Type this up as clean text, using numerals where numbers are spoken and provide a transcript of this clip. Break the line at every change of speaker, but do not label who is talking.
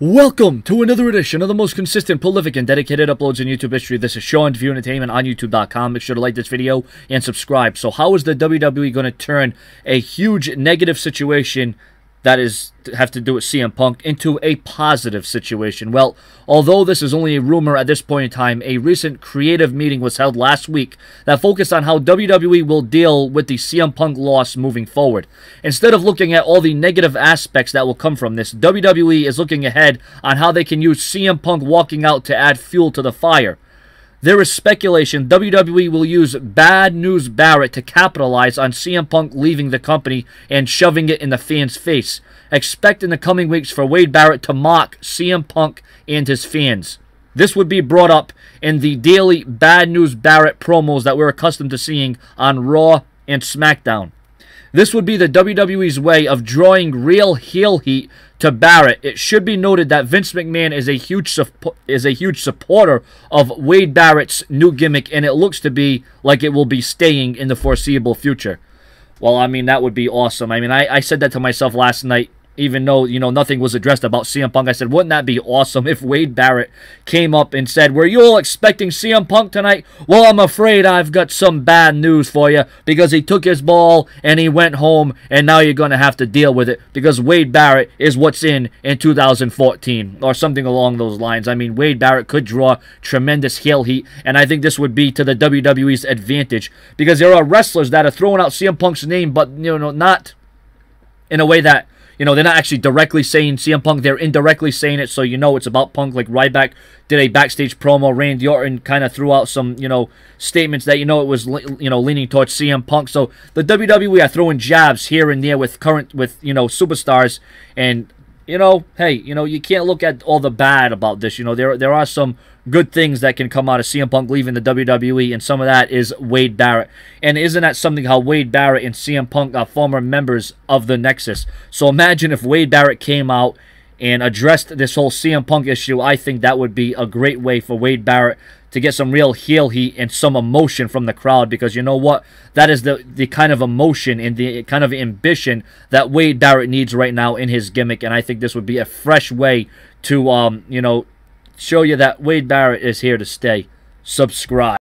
Welcome to another edition of the most consistent, prolific, and dedicated uploads in YouTube history. This is Sean View Entertainment on YouTube.com. Make sure to like this video and subscribe. So how is the WWE going to turn a huge negative situation that have to do with CM Punk into a positive situation? Well, although this is only a rumor at this point in time, a recent creative meeting was held last week that focused on how WWE will deal with the CM Punk loss moving forward. Instead of looking at all the negative aspects that will come from this, WWE is looking ahead on how they can use CM Punk walking out to add fuel to the fire. There is speculation WWE will use Bad News Barrett to capitalize on CM Punk leaving the company and shoving it in the fans' face. Expect in the coming weeks for Wade Barrett to mock CM Punk and his fans. This would be brought up in the daily Bad News Barrett promos that we're accustomed to seeing on Raw and SmackDown. This would be the WWE's way of drawing real heel heat to Barrett. It should be noted that Vince McMahon is a huge supporter of Wade Barrett's new gimmick, and it looks to be like it will be staying in the foreseeable future. Well, I mean, that would be awesome. I mean, I said that to myself last night, even though, you know, nothing was addressed about CM Punk. I said, wouldn't that be awesome if Wade Barrett came up and said, were you all expecting CM Punk tonight? Well, I'm afraid I've got some bad news for you, because he took his ball and he went home, and now you're going to have to deal with it, because Wade Barrett is what's in 2014, or something along those lines. I mean, Wade Barrett could draw tremendous heel heat, and I think this would be to the WWE's advantage, because there are wrestlers that are throwing out CM Punk's name, but, you know, not in a way that, you know, they're not actually directly saying CM Punk. They're indirectly saying it, so you know it's about Punk. Like Ryback did a backstage promo. Randy Orton kind of threw out some, you know, statements that, you know, it was, you know, leaning towards CM Punk. So the WWE are throwing jabs here and there with you know, superstars. And, you know, hey, you know, you can't look at all the bad about this. You know, there are some good things that can come out of CM Punk leaving the WWE, and some of that is Wade Barrett. And isn't that something, how Wade Barrett and CM Punk are former members of the Nexus? So imagine if Wade Barrett came out and addressed this whole CM Punk issue. I think that would be a great way for Wade Barrett to get some real heel heat and some emotion from the crowd, because you know what? That is the kind of emotion and the kind of ambition that Wade Barrett needs right now in his gimmick, and I think this would be a fresh way to, you know, show you that Wade Barrett is here to stay. Subscribe.